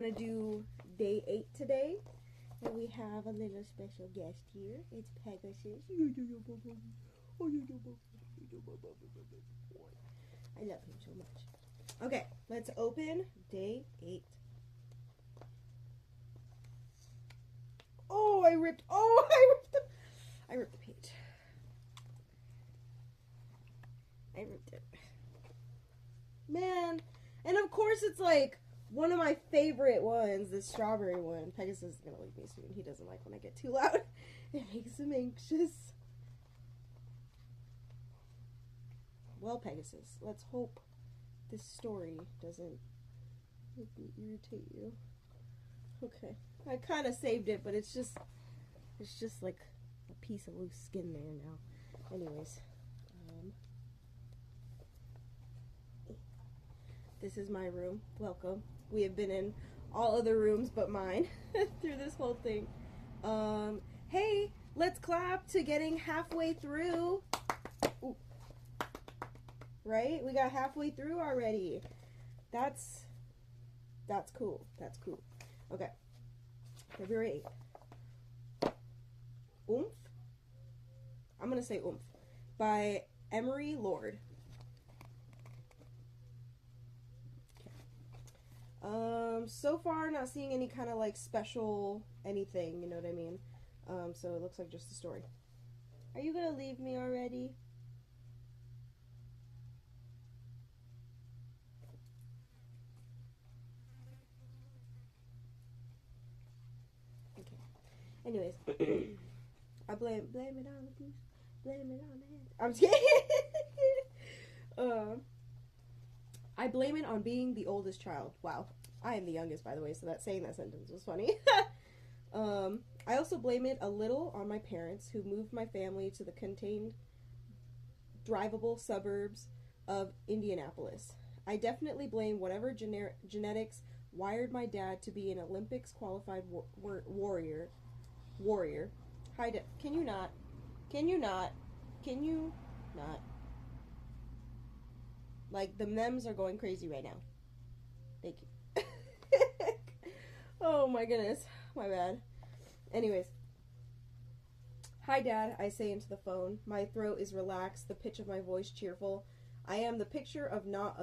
gonna do day 8 today. And we have a little special guest here. It's Pegasus. I love him so much. Okay, let's open day 8. Oh, I ripped the page. I ripped it. Man. And of course it's like one of my favorite ones, the strawberry one. Pegasus is gonna leave me soon. He doesn't like when I get too loud. It makes him anxious. Well, Pegasus, let's hope this story doesn't make me irritate you. Okay. I kind of saved it, but it's just like a piece of loose skin there now. Anyways. This is my room. Welcome. We have been in all other rooms but mine through this whole thing. Hey, let's clap to getting halfway through. Ooh. Right? We got halfway through already. That's cool. That's cool. Okay. February 8th. Oomph? I'm going to say Oomph. By Emery Lord. So far not seeing any kind of like special anything, you know what I mean? So it looks like just a story. Are you gonna leave me already? Okay. Anyways, I blame it on abuse. Blame it on the head. I'm just kidding. I blame it on being the oldest child. Wow. I am the youngest, by the way, so that saying that sentence was funny. I also blame it a little on my parents, who moved my family to the contained, drivable suburbs of Indianapolis. I definitely blame whatever genetics wired my dad to be an Olympics qualified warrior. Hi, Can you not? Like, the memes are going crazy right now. Thank you. Oh my goodness. My bad. Anyways. Hi, Dad, I say into the phone. My throat is relaxed, the pitch of my voice cheerful. I am the picture of not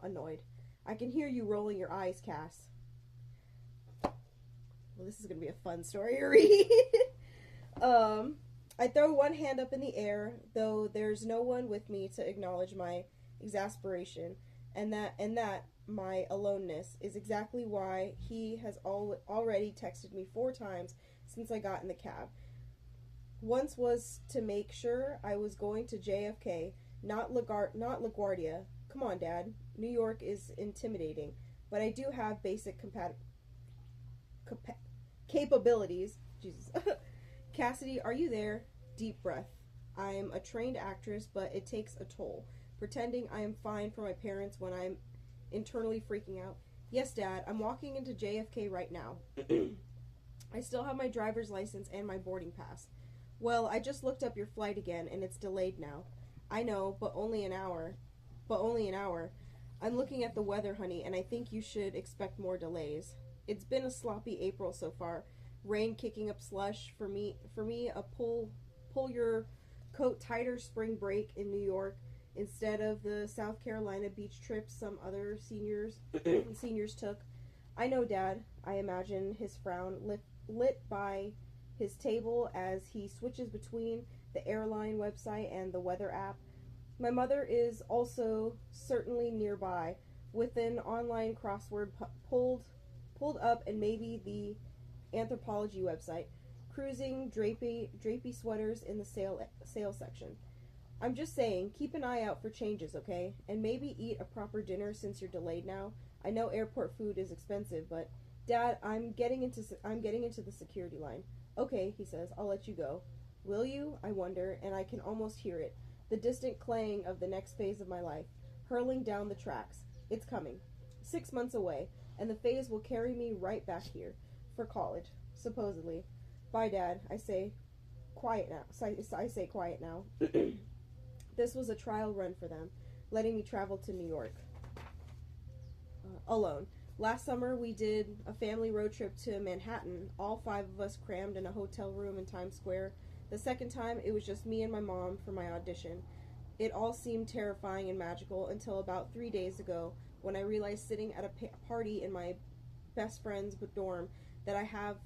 annoyed. I can hear you rolling your eyes, Cass. Well, this is going to be a fun story to read. I throw one hand up in the air, though there's no one with me to acknowledge my exasperation, and that my aloneness is exactly why he has already texted me 4 times since I got in the cab. Once was to make sure I was going to JFK, not LaGuardia. Come on, Dad. New York is intimidating, but I do have basic capabilities. Jesus. Cassidy, are you there? Deep breath. I'm a trained actress, but it takes a toll. Pretending I am fine for my parents when I'm internally freaking out. Yes, Dad, I'm walking into JFK right now. I still have my driver's license and my boarding pass. Well, I just looked up your flight again, and it's delayed now. I know, but only an hour. I'm looking at the weather, honey, and I think you should expect more delays. It's been a sloppy April so far. Rain kicking up slush. For me, a pull your coat tighter spring break in New York instead of the South Carolina beach trips some other seniors took. I know, Dad. I imagine his frown lit by his table as he switches between the airline website and the weather app. My mother is also certainly nearby, with an online crossword pulled up and maybe the anthropology website, cruising drapey sweaters in the sale section. I'm just saying, keep an eye out for changes, okay? And maybe eat a proper dinner since you're delayed now. I know airport food is expensive, but Dad, I'm getting into the security line. Okay, he says, I'll let you go. Will you? I wonder, and I can almost hear it. The distant clang of the next phase of my life, hurling down the tracks. It's coming. 6 months away, and the phase will carry me right back here. For college, supposedly. Bye, Dad, I say. Quiet now. I say quiet now. This was a trial run for them, letting me travel to New York. Alone. Last summer, we did a family road trip to Manhattan, all 5 of us crammed in a hotel room in Times Square. The second time, it was just me and my mom for my audition. It all seemed terrifying and magical until about 3 days ago, when I realized sitting at a party in my best friend's dorm that I have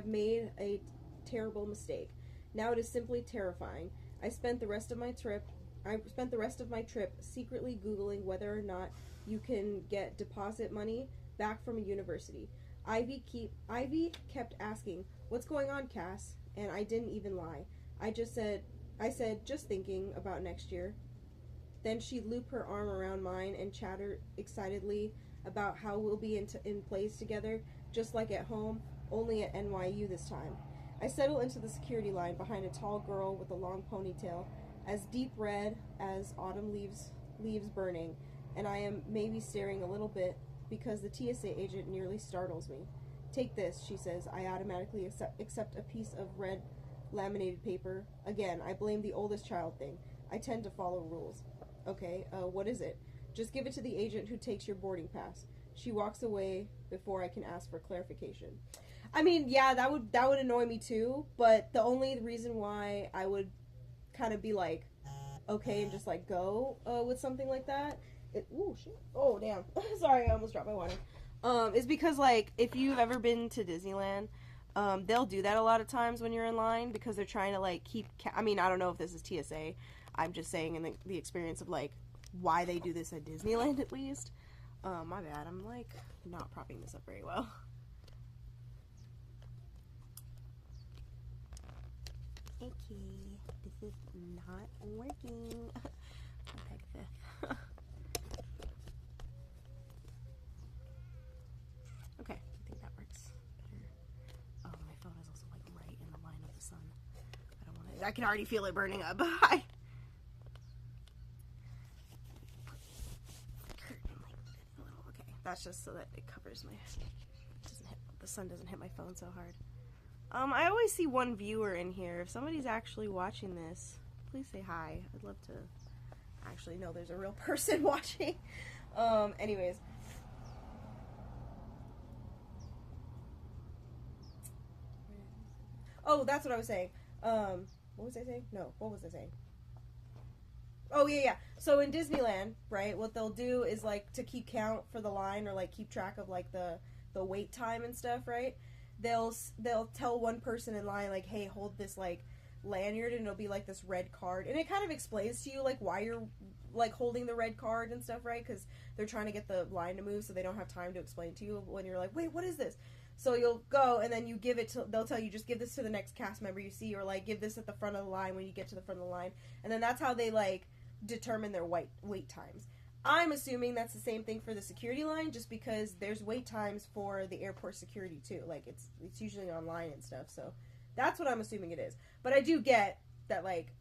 made a terrible mistake. Now it is simply terrifying. I spent the rest of my trip secretly Googling whether or not you can get deposit money back from a university. Ivy kept asking, "What's going on, Cass?" And I didn't even lie. I said, "Just thinking about next year." Then she'd loop her arm around mine and chatter excitedly about how we'll be in place together, just like at home, only at NYU this time. I settle into the security line behind a tall girl with a long ponytail, as deep red as autumn leaves burning, and I am maybe staring a little bit because the TSA agent nearly startles me. "Take this," she says. I automatically accept a piece of red laminated paper. Again, I blame the oldest child thing. I tend to follow rules. "Okay, what is it?" "Just give it to the agent who takes your boarding pass." She walks away before I can ask for clarification. I mean, yeah, that would annoy me too, but the only reason why I would kind of be like, okay, and just like go with something like that. Ooh, shit. Oh, damn. Sorry, I almost dropped my water. Is because, like, if you've ever been to Disneyland, they'll do that a lot of times when you're in line because they're trying to, like, keep... I mean, I don't know if this is TSA. I'm just saying in the experience of, like, why they do this at Disneyland, at least. My bad. I'm, like, not propping this up very well. Okay, this is not working. I'll take a fifth. Okay, I think that works better. Oh, my phone is also like right in the line of the sun. I don't want it. I can already feel it burning up. Okay, that's just so that it covers my. The sun doesn't hit my phone so hard. I always see one viewer in here. If somebody's actually watching this, please say hi. I'd love to actually know there's a real person watching. Anyways. Oh, that's what I was saying. What was I saying? No, what was I saying? Oh, yeah. So in Disneyland, right, what they'll do is, like, to keep count for the line or, like, keep track of, like, the wait time and stuff, right? They'll tell one person in line, like, hey, hold this, like, lanyard, and it'll be, like, this red card. And it kind of explains to you, like, why you're, like, holding the red card and stuff, right? Because they're trying to get the line to move, so they don't have time to explain to you when you're like, wait, what is this? So you'll go, and then you give it to, they'll tell you, just give this to the next cast member you see, or, like, give this at the front of the line when you get to the front of the line. And then that's how they, like, determine their wait times. I'm assuming that's the same thing for the security line, just because there's wait times for the airport security too. Like it's usually online and stuff, so that's what I'm assuming it is. But I do get that, like,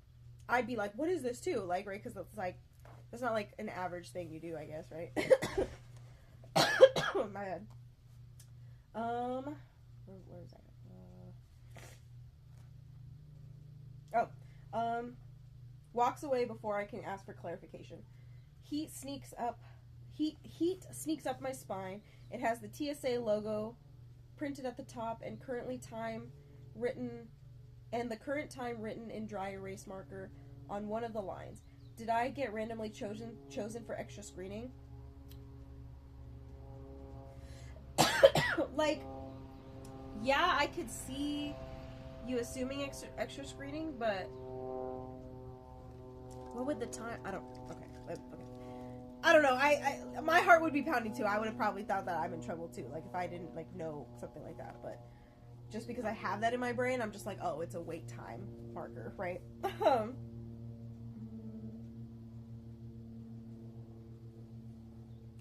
I'd be like, what is this too? Like, right? Because it's like that's not like an average thing you do, I guess, right? My bad. Where is that? Walks away before I can ask for clarification. Heat sneaks up my spine. It has the TSA logo printed at the top and the current time written in dry erase marker on one of the lines. Did I get randomly chosen for extra screening? Like, yeah, I could see you assuming extra screening, but what would the time? I don't. Okay. I don't know. I my heart would be pounding too. I would have probably thought that I'm in trouble too. Like if I didn't like know something like that. But just because I have that in my brain, I'm just like, oh, it's a wait time marker, right?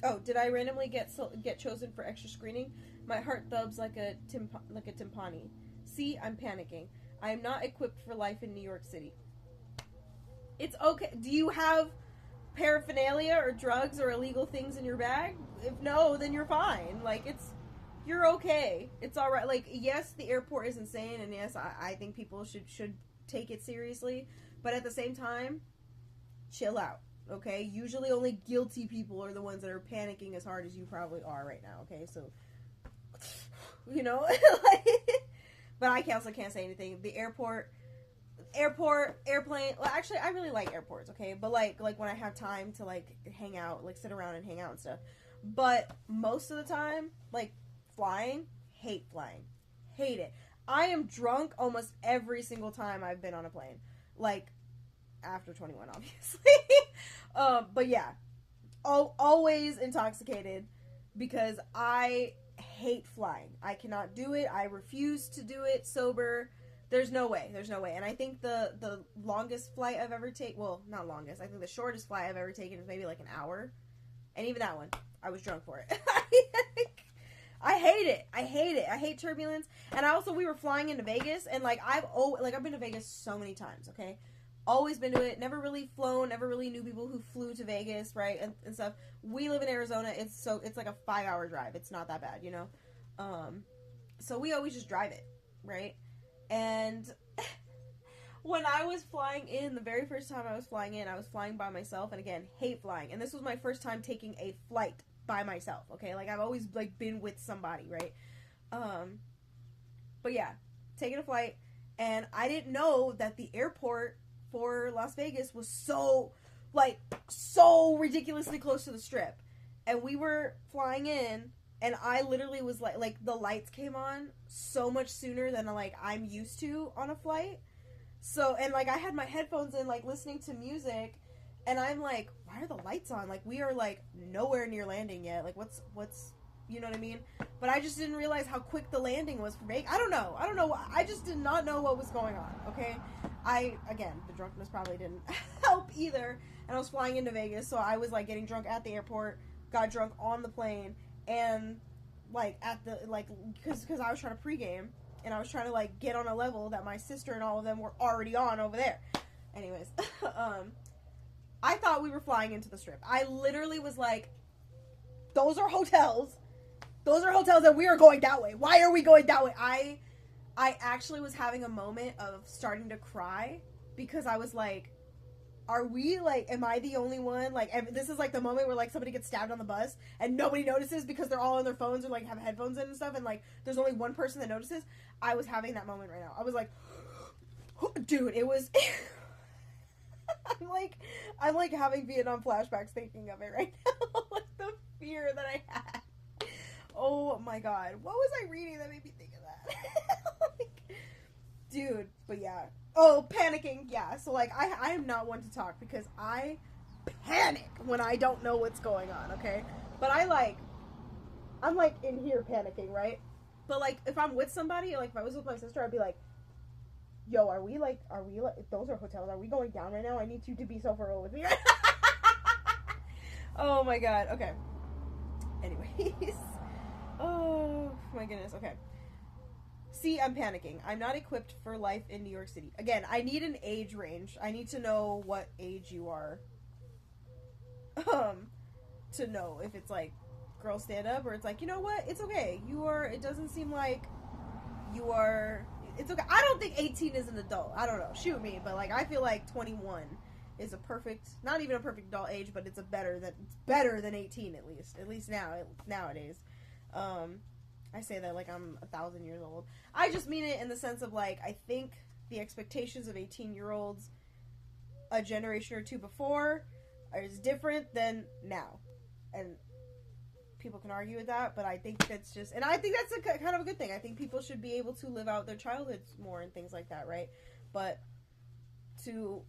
Oh, did I randomly get chosen for extra screening? My heart thubs like a timpani. See, I'm panicking. I am not equipped for life in New York City. It's okay. Do you have paraphernalia or drugs or illegal things in your bag? If no, then you're fine. Like, you're okay. It's alright. Like, yes, the airport is insane, and yes, I think people should take it seriously, but at the same time, chill out. Okay, usually only guilty people are the ones that are panicking as hard as you probably are right now. Okay, so you know, like, but I also can't say anything. The airplane. Well, actually, I really like airports. Okay, but like when I have time to like hang out, like sit around and hang out and stuff. But most of the time, like flying, hate flying, hate it. I am drunk almost every single time I've been on a plane. Like after 21, obviously. But yeah, always intoxicated because I hate flying. I cannot do it. I refuse to do it sober. There's no way. And I think the longest flight I've ever taken, well, not longest, I think the shortest flight I've ever taken is maybe like an hour. And even that one, I was drunk for it. I hate it. I hate turbulence. And we were flying into Vegas, and I've been to Vegas so many times, okay? Always been to it, never really flown, never really knew people who flew to Vegas, right, and stuff. We live in Arizona, it's like a 5-hour drive. It's not that bad, you know? So we always just drive it, right? And when I was flying in, the very first time I was flying by myself, and again, hate flying. And this was my first time taking a flight by myself, okay? Like, I've always, been with somebody, right? But yeah, taking a flight, and I didn't know that the airport for Las Vegas was so ridiculously close to the Strip. And we were flying in, and I literally was like the lights came on so much sooner than I'm used to on a flight. So, and I had my headphones in, listening to music, and I'm like, why are the lights on? We are nowhere near landing yet. What's you know what I mean? But I just didn't realize how quick the landing was for Vegas. I don't know. I just did not know what was going on, okay? Again, the drunkenness probably didn't help either. And I was flying into Vegas, so I was getting drunk at the airport, got drunk on the plane, and at the because I was trying to pregame, and I was trying to get on a level that my sister and all of them were already on over there. Anyways, I thought we were flying into the Strip. I literally was like, those are hotels, and we are going that way. Why are we going that way? I actually was having a moment of starting to cry because I was like, are we, am I the only one? This is the moment where somebody gets stabbed on the bus and nobody notices because they're all on their phones or have headphones in and stuff, and there's only one person that notices. I was having that moment right now. I was like, dude, it was I'm having Vietnam flashbacks thinking of it right now. The fear that I had. Oh my god. What was I reading that made me think of that? Dude, but yeah. Oh, panicking, yeah. So I am not one to talk because I panic when I don't know what's going on, okay? But I'm in here panicking, right? But if I'm with somebody, if I was with my sister, I'd be like, yo, are we those are hotels, are we going down right now? I need you to be so far with me. Oh my god, okay. Anyways. Oh my goodness, okay. See, I'm panicking. I'm not equipped for life in New York City. Again, I need an age range. I need to know what age you are. To know if it's girl stand up, or it's you know what? It's okay. It doesn't seem like you are, it's okay. I don't think 18 is an adult. I don't know. Shoot me. But I feel 21 is a perfect, not even a perfect adult age, but it's better than 18 at least. At least nowadays. I say that I'm 1,000 years old. I just mean it in the sense of I think the expectations of 18-year-olds a generation or two before is different than now. And people can argue with that, but I think that's just, and I think that's kind of a good thing. I think people should be able to live out their childhoods more and things like that, right? But to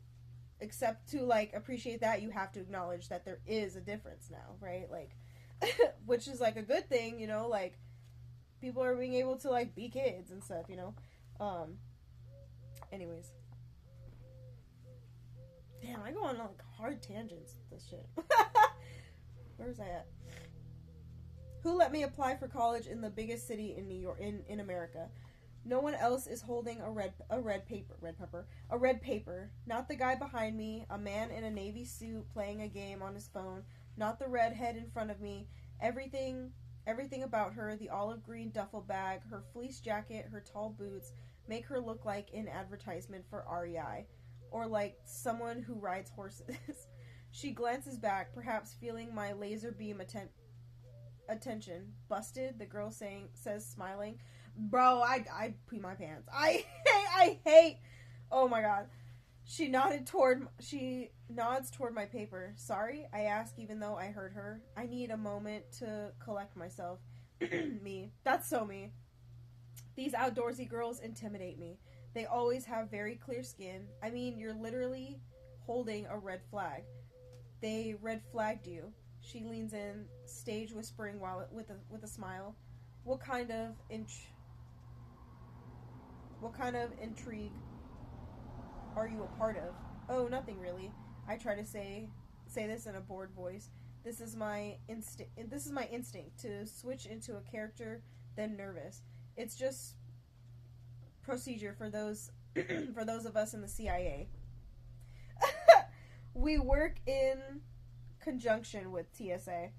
appreciate that, you have to acknowledge that there is a difference now, right? Which is a good thing, you know, people are being able to be kids and stuff, you know. Anyways, damn, I go on hard tangents with this shit. Where's I at? Who let me apply for college in the biggest city in New York, in America? No one else is holding a red paper. Not the guy behind me, a man in a navy suit playing a game on his phone. Not the redhead in front of me. Everything about her, the olive green duffel bag, her fleece jacket, her tall boots, make her look like an advertisement for REI. Or someone who rides horses. She glances back, perhaps feeling my laser beam attention. Busted, the girl says, smiling. Bro, I pee my pants. I hate. Oh my god. She nods toward my paper. Sorry, I ask, even though I heard her. I need a moment to collect myself. Me. That's so me. These outdoorsy girls intimidate me. They always have very clear skin. I mean, you're literally holding a red flag. They red flagged you. She leans in, stage whispering with a smile. What kind of intrigue are you a part of? Oh, nothing really. I try to say this in a bored voice. This is my instinct to switch into a character, then nervous. It's just procedure for those of us in the CIA. We work in conjunction with TSA.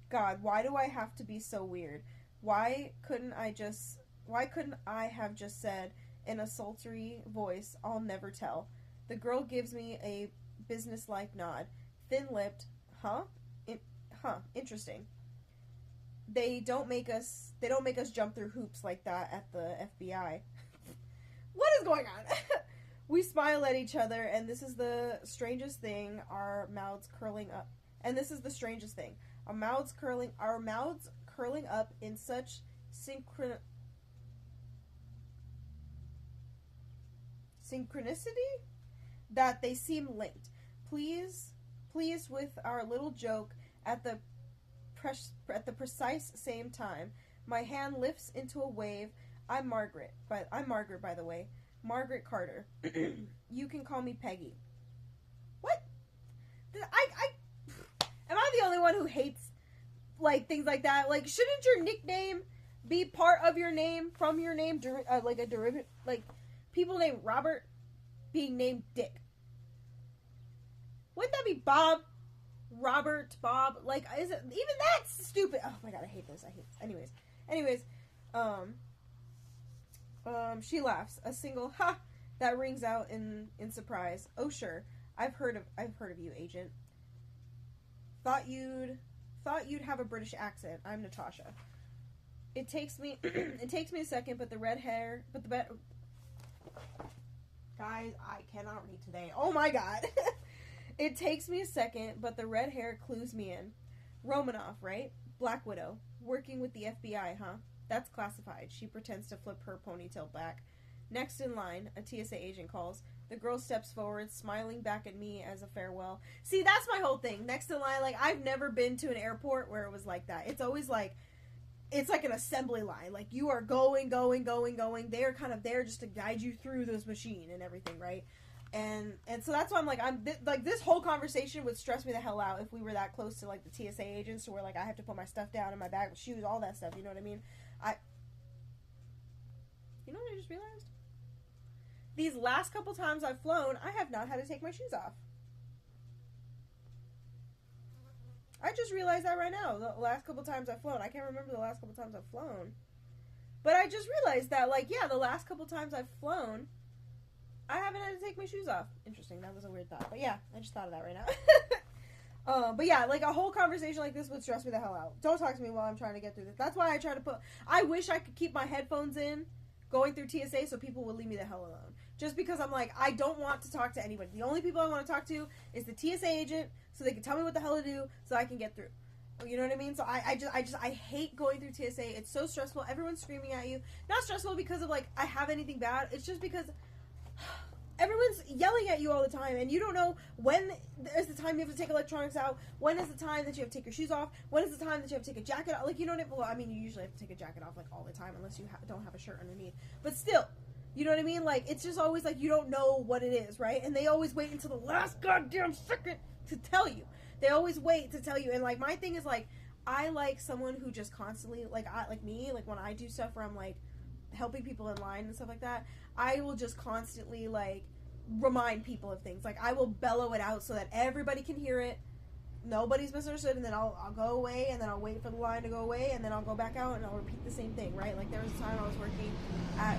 God, why do I have to be so weird? Why couldn't I have just said in a sultry voice, I'll never tell? The girl gives me a businesslike nod. Thin-lipped, interesting. They don't make us jump through hoops like that at the FBI. What is going on? We smile at each other, and this is the strangest thing, our mouths curling up. And this is the strangest thing. Our mouths curling up in such synchronicity that they seem linked. Pleased with our little joke at the precise same time. My hand lifts into a wave. I'm Margaret, by the way. Margaret Carter. You can call me Peggy. What? Am I the only one who hates like things like that? Like, shouldn't your nickname be part of your name, from your name, like a derivative? Like, people named Robert being named Dick. Wouldn't that be Bob? Robert, Bob? Like, is it even that's stupid? Oh my god, I hate this. Anyways, she laughs. A single ha that rings out in surprise. Oh sure, I've heard of you, Agent. Thought you'd have a British accent. I'm Natasha. It takes me a second, but the red hair, guys, I cannot read today. Oh my god. It takes me a second, but the red hair clues me in. Romanoff, right? Black Widow. Working with the FBI, huh? That's classified. She pretends to flip her ponytail back. Next in line, a TSA agent calls. The girl steps forward, smiling back at me as a farewell. See, that's my whole thing. Next in line, like, I've never been to an airport where it was like that. It's always like, it's like an assembly line. Like, you are going. They're kind of there just to guide you through this machine and everything, right? And so that's why I'm like, this whole conversation would stress me the hell out if we were that close to, like, the TSA agents, to where, like, I have to put my stuff down in my bag, shoes, all that stuff, you know what I mean? You know what I just realized? These last couple times I've flown, I have not had to take my shoes off. I just realized that right now. The last couple times I've flown. I can't remember the last couple times I've flown. But I just realized that, like, yeah, the last couple times I've flown, I haven't had to take my shoes off. Interesting. That was a weird thought. But yeah, I just thought of that right now. But yeah, like, a whole conversation like this would stress me the hell out. Don't talk to me while I'm trying to get through this. That's why I wish I could keep my headphones in going through TSA so people would leave me the hell alone. Just because I'm like, I don't want to talk to anybody. The only people I want to talk to is the TSA agent, so they can tell me what the hell to do so I can get through. You know what I mean? So I hate going through TSA. It's so stressful. Everyone's screaming at you. Not stressful because of, like, I have anything bad. It's just because everyone's yelling at you all the time, and you don't know when is the time you have to take electronics out, when is the time that you have to take your shoes off, when is the time that you have to take a jacket off. Like, you know what I mean? Well, I mean, you usually have to take a jacket off, like, all the time, unless you don't have a shirt underneath. But still, you know what I mean? Like, it's just always, like, you don't know what it is, right? And they always wait until the last goddamn second to tell you. They always wait to tell you. And, like, my thing is, like, I like someone who just constantly, like me, like, when I do stuff where I'm, like, helping people in line and stuff like that, I will just constantly, like, remind people of things. Like, I will bellow it out so that everybody can hear it, nobody's misunderstood, and then I'll go away, and then I'll wait for the line to go away, and then I'll go back out, and I'll repeat the same thing, right? Like, there was a time I was working at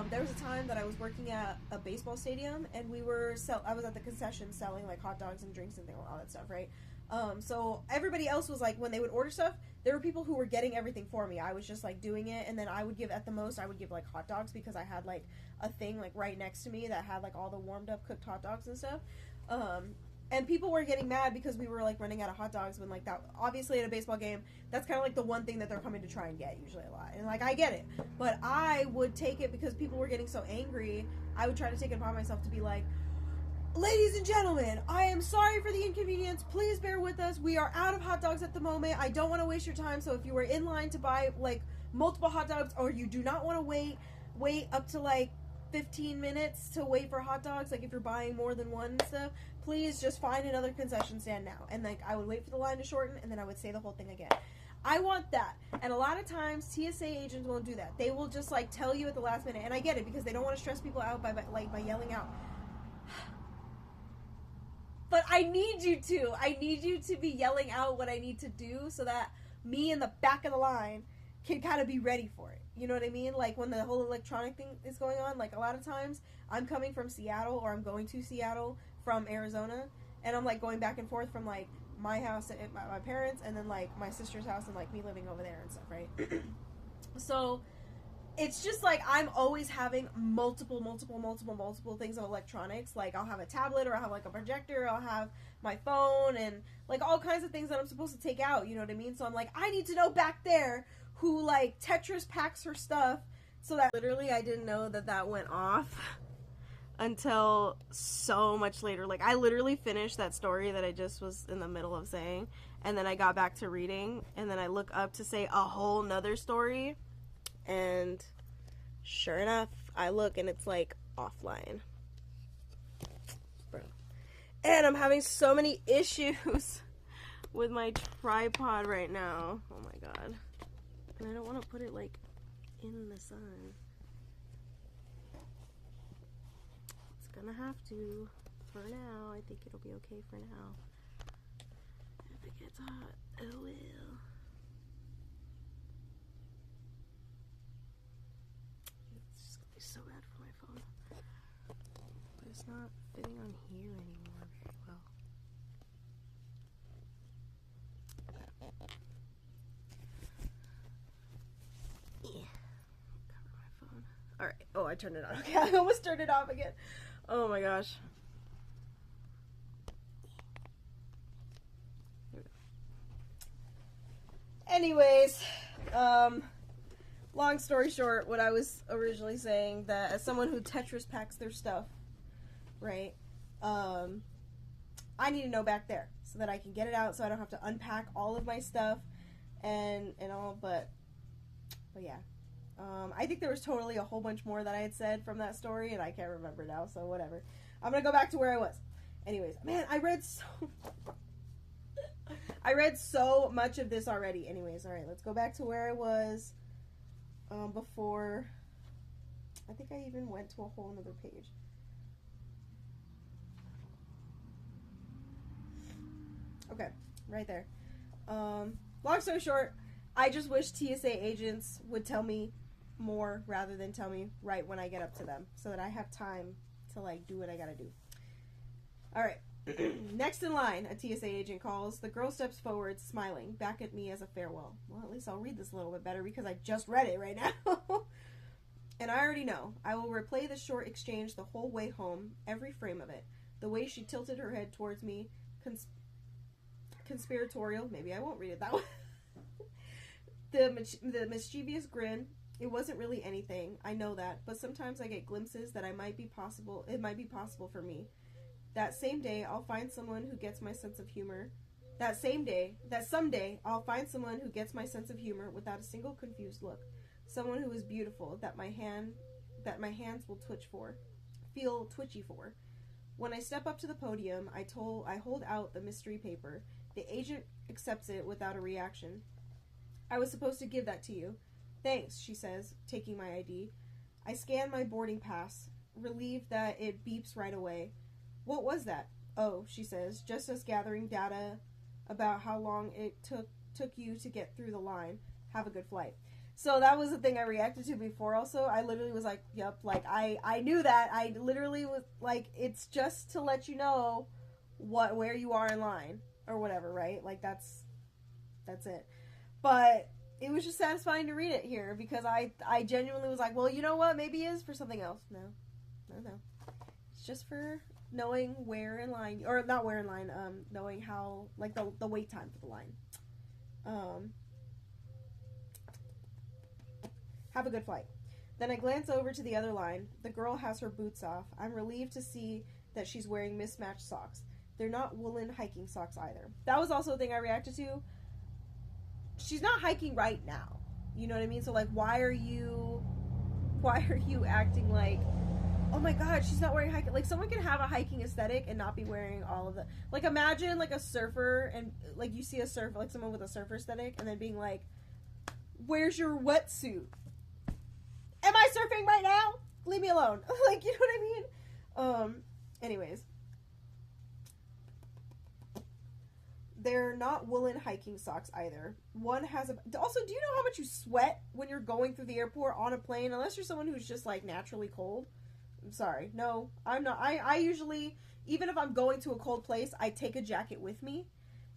There was a time that I was working at a baseball stadium, and I was at the concession selling like hot dogs and drinks and all that stuff, right? So everybody else was like, when they would order stuff, there were people who were getting everything for me. I was just like doing it, and then I would give, at the most, I would give like hot dogs, because I had like a thing like right next to me that had like all the warmed up cooked hot dogs and stuff. And people were getting mad because we were like running out of hot dogs, when like that, obviously at a baseball game, that's kind of like the one thing that they're coming to try and get usually a lot. And like, I get it, but I would take it because people were getting so angry. I would try to take it upon myself to be like, ladies and gentlemen, I am sorry for the inconvenience. Please bear with us. We are out of hot dogs at the moment. I don't want to waste your time. So if you were in line to buy like multiple hot dogs, or you do not want to wait up to like 15 minutes to wait for hot dogs, like if you're buying more than one and stuff, please just find another concession stand now. And like, I would wait for the line to shorten, and then I would say the whole thing again. I want that. And a lot of times TSA agents won't do that. They will just like tell you at the last minute, and I get it, because they don't want to stress people out by yelling out. But I need you to. I need you to be yelling out what I need to do, so that me in the back of the line can kind of be ready for it. You know what I mean? Like when the whole electronic thing is going on, like a lot of times I'm coming from Seattle, or I'm going to Seattle from Arizona, and I'm like going back and forth from like my house and my parents, and then like my sister's house, and like me living over there and stuff, right? So it's just like I'm always having multiple things of electronics. Like I'll have a tablet, or I'll have like a projector, I'll have my phone, and like all kinds of things that I'm supposed to take out, you know what I mean? So I'm like, I need to know back there who like Tetris packs her stuff, so that literally I didn't know that went off until so much later. Like I literally finished that story that I just was in the middle of saying, and then I got back to reading, and then I look up to say a whole nother story, and sure enough, I look and it's like offline. Bro. And I'm having so many issues with my tripod right now. Oh my god. And I don't want to put it like in the sun. It's gonna have to for now. I think it'll be okay for now. If it gets hot, it will. So bad for my phone, but it's not fitting on here anymore very well. Yeah. Cover my phone. Alright. Oh, I turned it on. Okay, I almost turned it off again. Oh my gosh. There we go. Anyways, long story short, what I was originally saying, that as someone who Tetris packs their stuff, right, I need to know back there so that I can get it out, so I don't have to unpack all of my stuff and all, but yeah. I think there was totally a whole bunch more that I had said from that story, and I can't remember now, so whatever. I'm gonna go back to where I was. Anyways, man, I read so much of this already. Anyways, alright, let's go back to where I was. Before, I think I even went to a whole nother page. Okay, right there. Long story short, I just wish TSA agents would tell me more rather than tell me right when I get up to them, so that I have time to like do what I gotta do. Alright. Next in line, a TSA agent calls. The girl steps forward, smiling, back at me as a farewell. Well, at least I'll read this a little bit better, because I just read it right now. And I already know. I will replay the short exchange the whole way home, every frame of it. The way she tilted her head towards me, conspiratorial. Maybe I won't read it that way. The mischievous grin. It wasn't really anything. I know that. But sometimes I get glimpses that it might be possible for me. That someday I'll find someone who gets my sense of humor without a single confused look. Someone who is beautiful, that my hands will feel twitchy for. When I step up to the podium, I hold out the mystery paper. The agent accepts it without a reaction. I was supposed to give that to you. Thanks, she says, taking my ID. I scan my boarding pass, relieved that it beeps right away. What was that? Oh, she says, just us gathering data about how long it took you to get through the line. Have a good flight. So that was the thing I reacted to before also. I literally was like, yep, like I knew that. I literally was like, it's just to let you know where you are in line or whatever, right? Like that's it. But it was just satisfying to read it here because I genuinely was like, well, you know what? Maybe it is for something else. No. It's just for knowing where in line, or not where in line, knowing how, like, the wait time for the line. Have a good flight. Then I glance over to the other line. The girl has her boots off. I'm relieved to see that she's wearing mismatched socks. They're not woolen hiking socks either. That was also a thing I reacted to. She's not hiking right now. You know what I mean? So, like, why are you acting like, oh my god, she's not wearing hiking? Like, someone can have a hiking aesthetic and not be wearing all of the, like, imagine, like, a surfer and, like, you see a surfer, like, someone with a surfer aesthetic and then being like, where's your wetsuit? Am I surfing right now? Leave me alone. Like, you know what I mean? Anyways. They're not woolen hiking socks either. One has a... Also, do you know how much you sweat when you're going through the airport on a plane? Unless you're someone who's just, like, naturally cold. I'm sorry. No, I'm not. I usually, even if I'm going to a cold place, I take a jacket with me.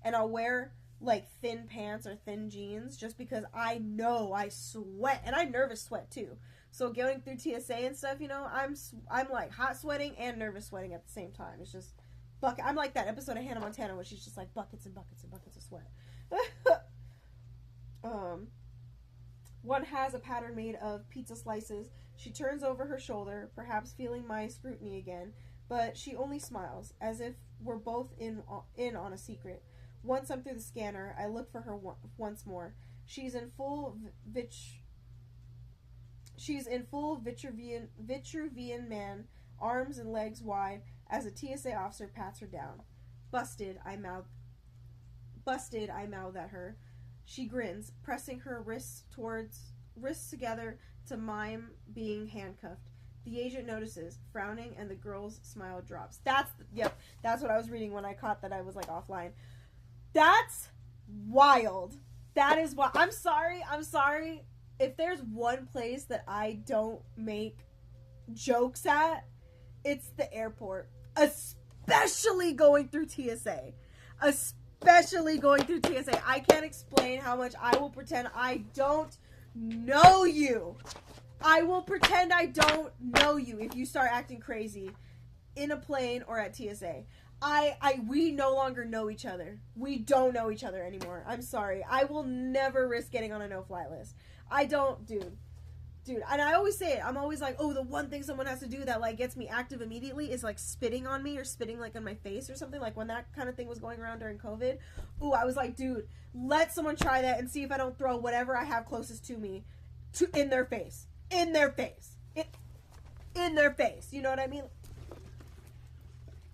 And I'll wear, like, thin pants or thin jeans just because I know I sweat. And I nervous sweat, too. So going through TSA and stuff, you know, I'm like, hot sweating and nervous sweating at the same time. It's just... I'm like that episode of Hannah Montana where she's just like buckets and buckets and buckets of sweat. One has a pattern made of pizza slices. She turns over her shoulder, perhaps feeling my scrutiny again, but she only smiles, as if we're both in on a secret. Once I'm through the scanner, I look for her once more. She's in full Vitruvian man, arms and legs wide, as a TSA officer pats her down. Busted, I mouth at her. She grins, pressing her wrists together to mime being handcuffed. The agent notices, frowning, and the girl's smile drops. That's what I was reading when I caught that I was, like, offline. That's wild. That is why. I'm sorry. If there's one place that I don't make jokes at, it's the airport. Especially going through TSA. I can't explain how much I will pretend I don't know you. I will pretend I don't know you if you start acting crazy in a plane or at TSA. We no longer know each other. We don't know each other anymore. I'm sorry. I will never risk getting on a no-fly list. I don't, dude, and I always say it. I'm always like, oh, the one thing someone has to do that, like, gets me active immediately is, like, spitting on me or spitting, like, on my face or something. Like, when that kind of thing was going around during COVID, ooh, I was like, dude, let someone try that and see if I don't throw whatever I have closest to me in their face. In their face. You know what I mean?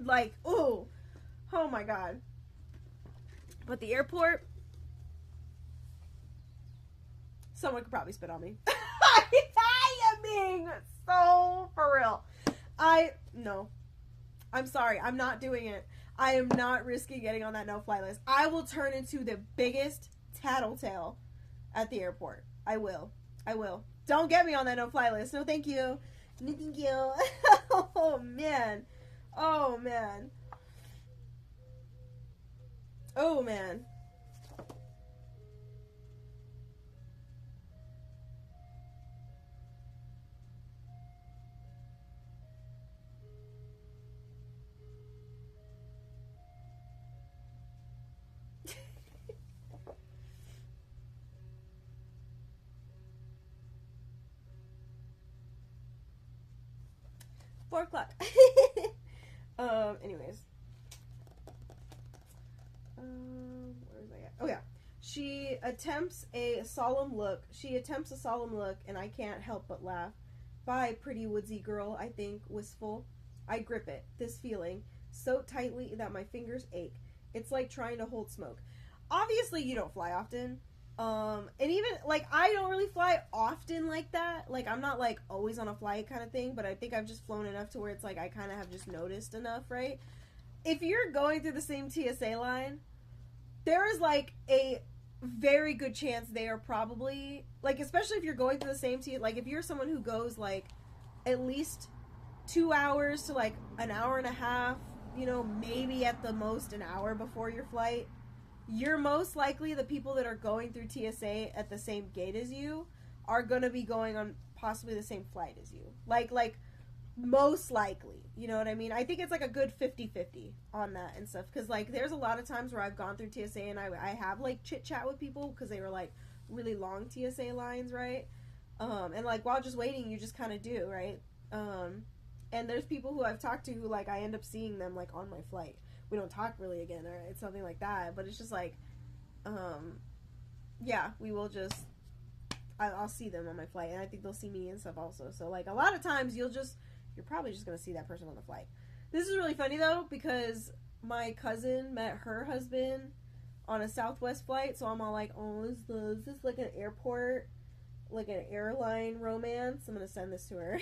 Like, ooh. Oh, my God. But the airport, someone could probably spit on me. I am being so for real. No. I'm sorry. I'm not doing it. I am not risking getting on that no-fly list. I will turn into the biggest tattletale at the airport. I will. Don't get me on that no-fly list. No, thank you. No, thank you. Oh, man. 4 o'clock. Anyways. Where was I at? Oh, yeah. She attempts a solemn look, and I can't help but laugh. Bye, pretty woodsy girl, I think, wistful. I grip it, this feeling, so tightly that my fingers ache. It's like trying to hold smoke. Obviously, you don't fly often. And even, like, I don't really fly often like that. Like, I'm not, like, always on a flight kind of thing, but I think I've just flown enough to where it's, like, I kind of have just noticed enough, right? If you're going through the same TSA line, there is, like, a very good chance they are probably, like, especially if you're going to the same team, like, if you're someone who goes, like, at least 2 hours to, like, an hour and a half, you know, maybe at the most an hour before your flight, you're most likely the people that are going through TSA at the same gate as you are going to be going on possibly the same flight as you. Like, most likely. You know what I mean? I think it's like a good 50-50 on that and stuff. Because, like, there's a lot of times where I've gone through TSA and I have, like, chit-chat with people because they were, like, really long TSA lines, right? And, like, while just waiting, you just kind of do, right? And there's people who I've talked to who, like, I end up seeing them, like, on my flight. We don't talk really again, or it's something like that. But it's just, like, yeah, we will just... I'll see them on my flight, and I think they'll see me and stuff also. So, like, a lot of times you're probably just going to see that person on the flight. This is really funny, though, because my cousin met her husband on a Southwest flight, so I'm all like, oh, is this like an airport, like an airline romance? I'm going to send this to her.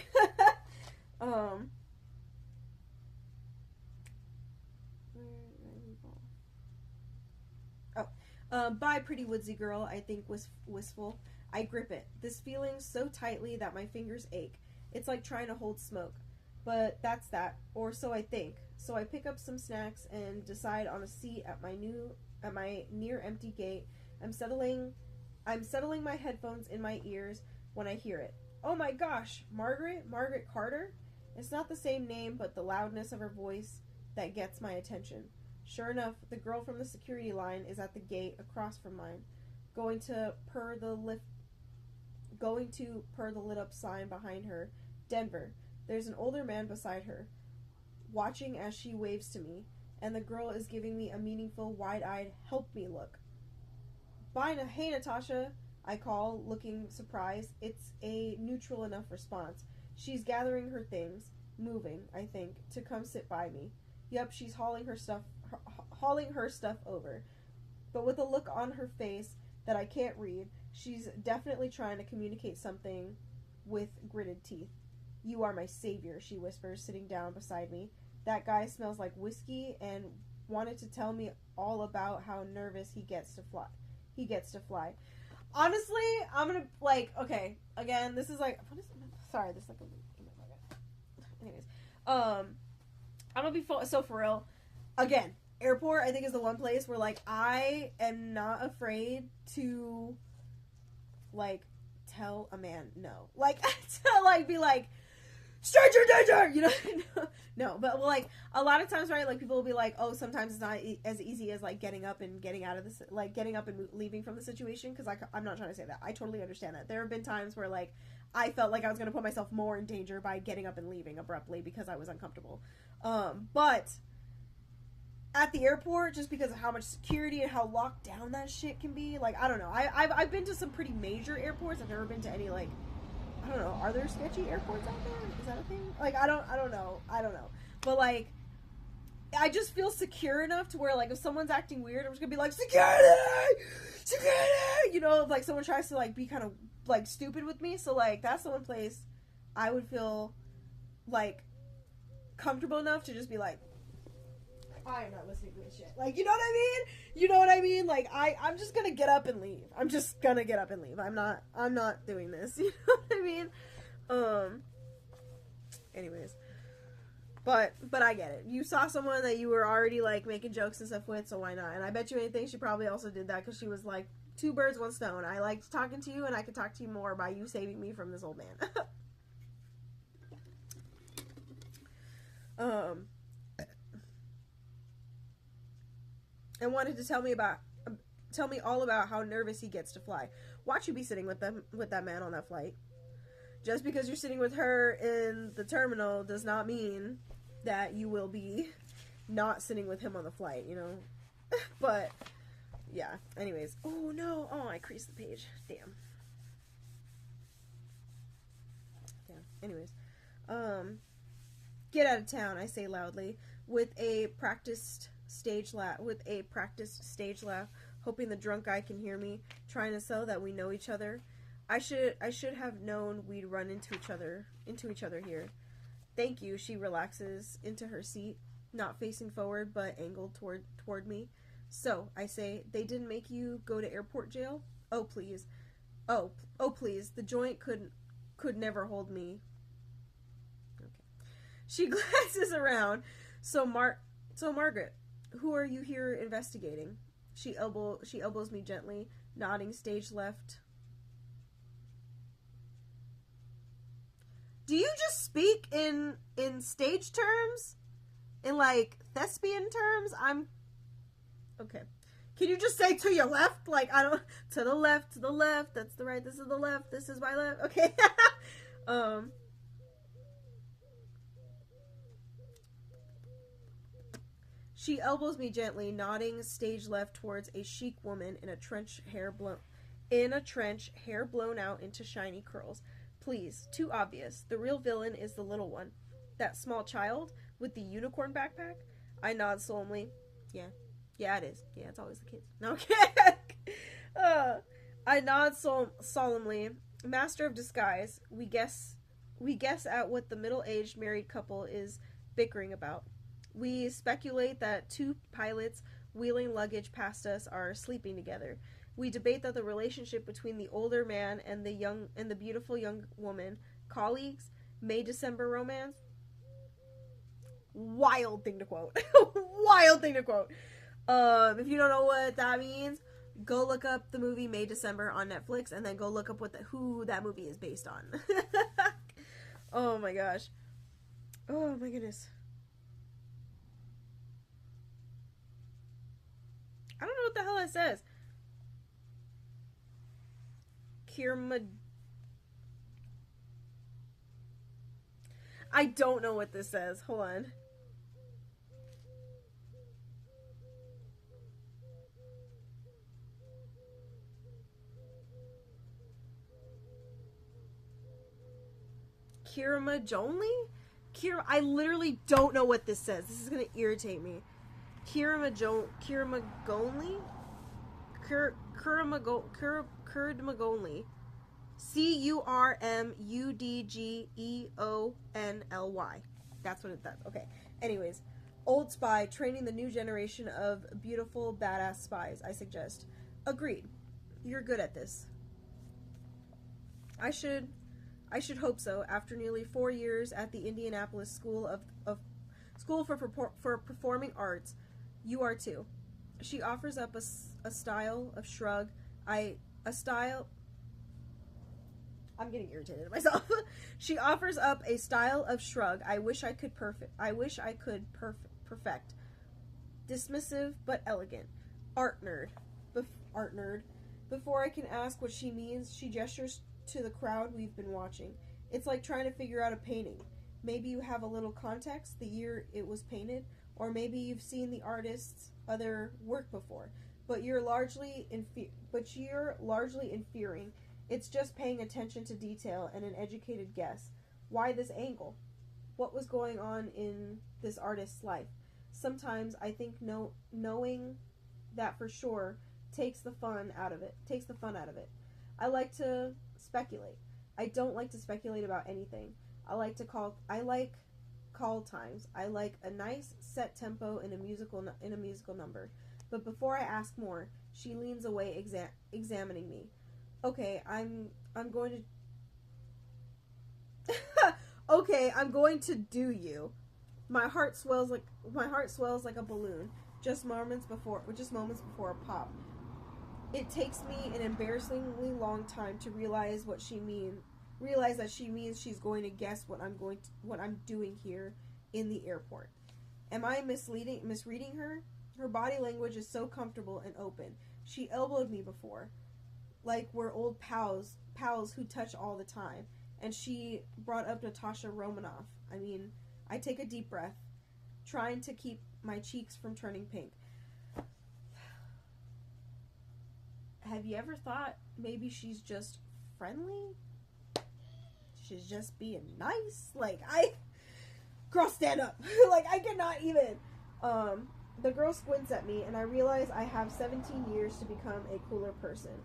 Bye, pretty woodsy girl, I think wistful. I grip it, this feeling so tightly that my fingers ache. It's like trying to hold smoke. But that's that, or so I think. So I pick up some snacks and decide on a seat at my near empty gate. I'm settling my headphones in my ears when I hear it. Oh my gosh, Margaret Carter? It's not the same name, but the loudness of her voice that gets my attention. Sure enough, the girl from the security line is at the gate across from mine, going to per the lit up sign behind her, Denver. There's an older man beside her, watching as she waves to me, and the girl is giving me a meaningful, wide-eyed, help me look. Bye, hey Natasha, I call, looking surprised. It's a neutral enough response. She's gathering her things, moving, I think, to come sit by me. Yup, she's hauling her stuff over. But with a look on her face that I can't read, she's definitely trying to communicate something with gritted teeth. You are my savior, she whispers, sitting down beside me. That guy smells like whiskey and wanted to tell me all about how nervous he gets to fly. Honestly, I'm gonna, like, okay, again, this is like, what is, sorry, this is like a, anyways, I'm gonna be so for real. Again, airport, I think, is the one place where, like, I am not afraid to, like, tell a man no. Like, to, like, be like, stranger danger, you know? No, but, well, like, a lot of times, right, like, people will be like, oh, sometimes it's not as easy as, like, getting up and getting out of this, like, getting up and leaving from the situation, because I'm not trying to say that. I totally understand that. There have been times where, like, I felt like I was going to put myself more in danger by getting up and leaving abruptly because I was uncomfortable. But at the airport, just because of how much security and how locked down that shit can be, like, I don't know. I've been to some pretty major airports. I've never been to any, like, I don't know. Are there sketchy airports out there? Is that a thing? Like, I don't know. But, like, I just feel secure enough to where, like, if someone's acting weird, I'm just gonna be like, security! You know, if, like, someone tries to, like, be kind of, like, stupid with me. So, like, that's the one place I would feel, like, comfortable enough to just be like, I am not listening to this shit. Like, you know what I mean? Like, I'm just gonna get up and leave. I'm not doing this. You know what I mean? Anyways. But I get it. You saw someone that you were already, like, making jokes and stuff with, so why not? And I bet you anything she probably also did that because she was like, 2 birds, 1 stone. I liked talking to you, and I could talk to you more by you saving me from this old man. And wanted to tell me all about how nervous he gets to fly. Watch you be sitting with that man on that flight. Just because you're sitting with her in the terminal does not mean that you will be not sitting with him on the flight, you know? But, yeah. Anyways. Oh, no. Oh, I creased the page. Damn. Anyways. Get out of town, I say loudly, with a practiced stage laugh, hoping the drunk guy can hear me, trying to sell that we know each other. I should have known we'd run into each other here. Thank you, she relaxes into her seat, not facing forward, but angled toward me. So, I say, they didn't make you go to airport jail? Oh, please. Oh, please. The joint could never hold me. Okay. She glances around. So Margaret, who are you here investigating? She elbows me gently, nodding stage left. Do you just speak in stage terms? In like thespian terms? I'm okay. Can you just say to your left? Like, I don't, to the left, that's the right, this is the left, this is my left. Okay. She elbows me gently, nodding stage left towards a chic woman in a trench, hair blown out into shiny curls. Please, too obvious. The real villain is the little one. That small child with the unicorn backpack? I nod solemnly. Yeah, it is. Yeah, it's always the kids. No, okay. I nod solemnly. Master of disguise. We guess at what the middle-aged married couple is bickering about. We speculate that two pilots wheeling luggage past us are sleeping together. We debate that the relationship between the older man and the beautiful young woman, colleagues, May-December romance. Wild thing to quote. Wild thing to quote. If you don't know what that means, go look up the movie May-December on Netflix, and then go look up who that movie is based on. Oh my gosh. Oh my goodness. I don't know what the hell it says. I don't know what this says. Hold on. Kiramajonli? I literally don't know what this says. This is gonna irritate me. Kuramagonli? Kuramagonli. Curmudgeonly. That's what it does. Okay. Anyways, old spy training the new generation of beautiful, badass spies, I suggest. Agreed. You're good at this. I should hope so. After nearly 4 years at the Indianapolis School for Performing Arts, you are too. She offers up a style of shrug. I'm getting irritated at myself. She offers up a style of shrug. I wish I could perfect. Dismissive but elegant. Art nerd. Before I can ask what she means, she gestures to the crowd we've been watching. It's like trying to figure out a painting. Maybe you have a little context, the year it was painted, or maybe you've seen the artist's other work before, but you're largely inferring. It's just paying attention to detail and an educated guess. Why this angle? What was going on in this artist's life? Sometimes I think knowing that for sure takes the fun out of it. I like to speculate. I don't like to speculate about anything. I like call times. I like a nice set tempo in a musical number. But before I ask more, she leans away, examining me. Okay, I'm going to. Okay, I'm going to do you. My heart swells like a balloon. Just moments before a pop. It takes me an embarrassingly long time to realize that she means she's going to guess what I'm doing here in the airport. Am I misreading her? Her body language is so comfortable and open. She elbowed me before, like we're old pals who touch all the time. And she brought up Natasha Romanoff. I take a deep breath, trying to keep my cheeks from turning pink. Have you ever thought maybe she's just friendly? She's just being nice? Girl, stand up. I cannot even. The girl squints at me, and I realize I have 17 years to become a cooler person.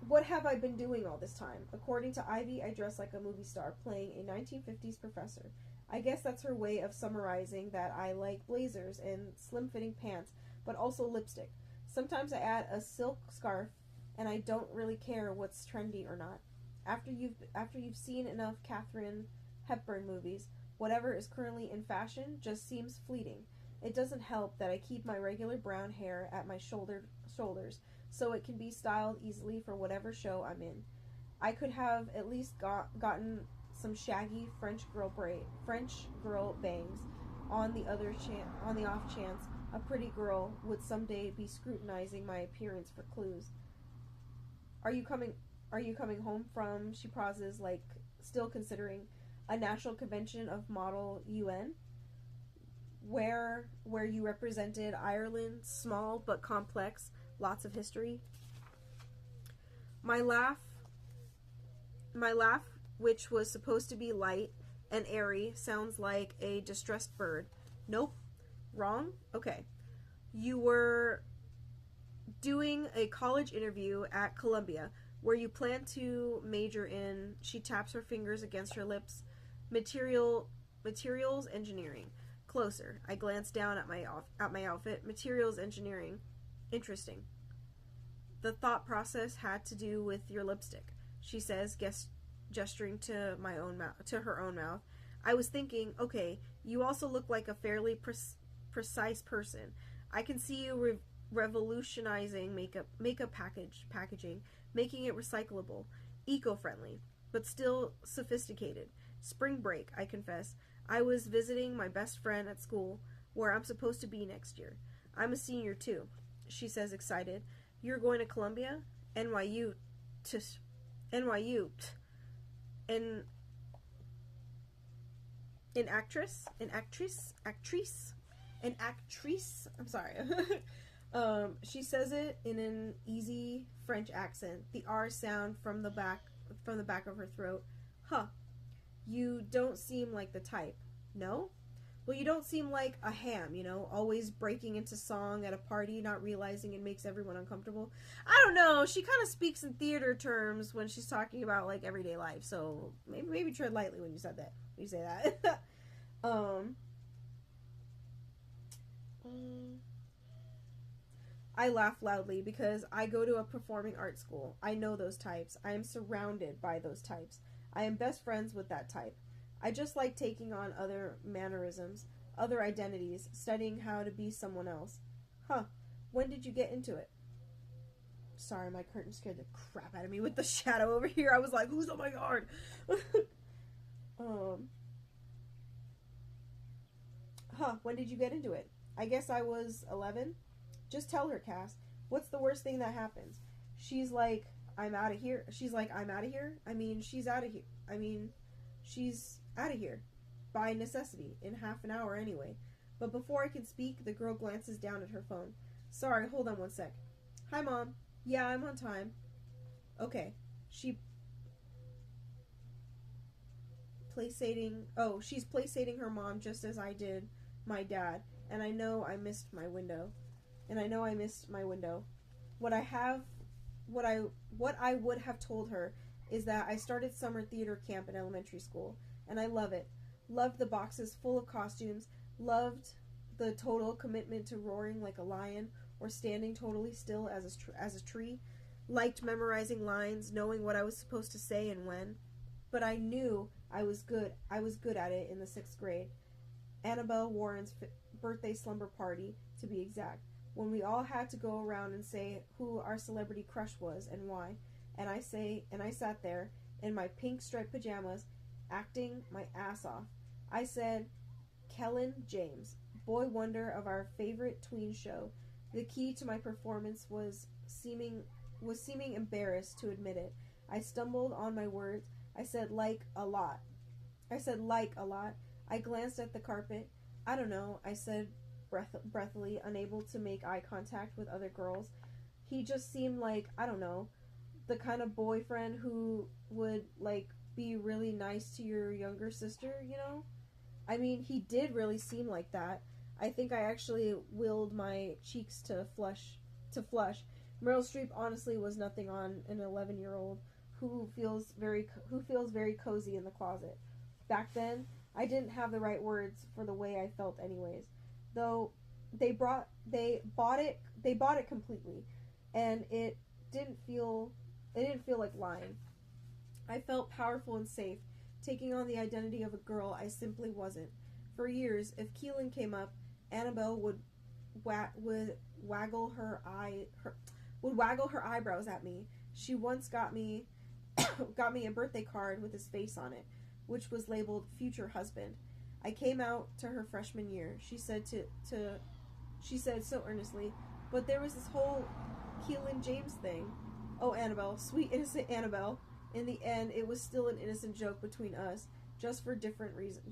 What have I been doing all this time? According to Ivy, I dress like a movie star, playing a 1950s professor. I guess that's her way of summarizing that I like blazers and slim-fitting pants, but also lipstick. Sometimes I add a silk scarf, and I don't really care what's trendy or not. After you've seen enough Katharine Hepburn movies, whatever is currently in fashion just seems fleeting. It doesn't help that I keep my regular brown hair at my shoulders so it can be styled easily for whatever show I'm in. I could have at least gotten some shaggy French girl bangs on the off chance a pretty girl would someday be scrutinizing my appearance for clues. Are you coming are you coming home from, she pauses, like still considering, a national convention of model UN where you represented Ireland, small but complex, lots of history. My laugh, which was supposed to be light and airy, sounds like a distressed bird. Nope. Wrong? Okay. You were doing a college interview at Columbia where you plan to major in, she taps her fingers against her lips, materials engineering. Closer. I glance down at my outfit. Materials engineering. Interesting. The thought process had to do with your lipstick, she says, gesturing to her own mouth. I was thinking, okay, you also look like a fairly precise person. I can see you revolutionizing makeup packaging, making it recyclable, eco-friendly, but still sophisticated. Spring break, I confess. I was visiting my best friend at school, where I'm supposed to be next year. I'm a senior too, she says, excited. You're going to Columbia? NYU. NYU. An actress? I'm sorry. She says it in an easy French accent. The R sound from the back of her throat. Huh. You don't seem like the type. No? Well, you don't seem like a ham, always breaking into song at a party, not realizing it makes everyone uncomfortable. I don't know. She kind of speaks in theater terms when she's talking about, like, everyday life, so maybe tread lightly when you say that. I laugh loudly because I go to a performing arts school. I know those types. I am surrounded by those types. I am best friends with that type. I just like taking on other mannerisms, other identities, studying how to be someone else. Huh. When did you get into it? Sorry, my curtain scared the crap out of me with the shadow over here. I was like, who's on my guard? When did you get into it? I guess I was 11. Just tell her, Cass. What's the worst thing that happens? She's like, I'm out of here. She's like, I'm out of here? I mean, she's out of here. She's out of here. By necessity. In half an hour anyway. But before I can speak, the girl glances down at her phone. Sorry, hold on one sec. Hi, Mom. Yeah, I'm on time. Okay. She's placating her mom just as I did my dad. And I know I missed my window. What I would have told her is that I started summer theater camp in elementary school, and I love it. Loved the boxes full of costumes, loved the total commitment to roaring like a lion or standing totally still as a tree, liked memorizing lines, knowing what I was supposed to say and when, but I knew I was good at it in the 6th grade. Annabelle Warren's birthday slumber party, to be exact, when we all had to go around and say who our celebrity crush was and why, and I sat there in my pink striped pajamas, acting my ass off. I said, Kellen James, boy wonder of our favorite tween show. The key to my performance was seeming embarrassed to admit it. I stumbled on my words. I said like a lot. I glanced at the carpet. I don't know, I said breathily, unable to make eye contact with other girls. He just seemed like, I don't know, the kind of boyfriend who would, like, be really nice to your younger sister, I mean, he did really seem like that. I think I actually willed my cheeks to flush. Meryl Streep honestly was nothing on an 11-year-old who feels very cozy in the closet. Back then, I didn't have the right words for the way I felt anyways. Though They bought it completely, and didn't feel it didn't feel like lying. I felt powerful and safe, taking on the identity of a girl I simply wasn't. For years, if Keelan came up, Annabelle would waggle her eyebrows at me. She once got me got me a birthday card with his face on it, which was labeled future husband. I came out to her freshman year. She said so earnestly, but there was this whole Keelan James thing. Oh, Annabelle, sweet innocent Annabelle. In the end, it was still an innocent joke between us, just for a different reason.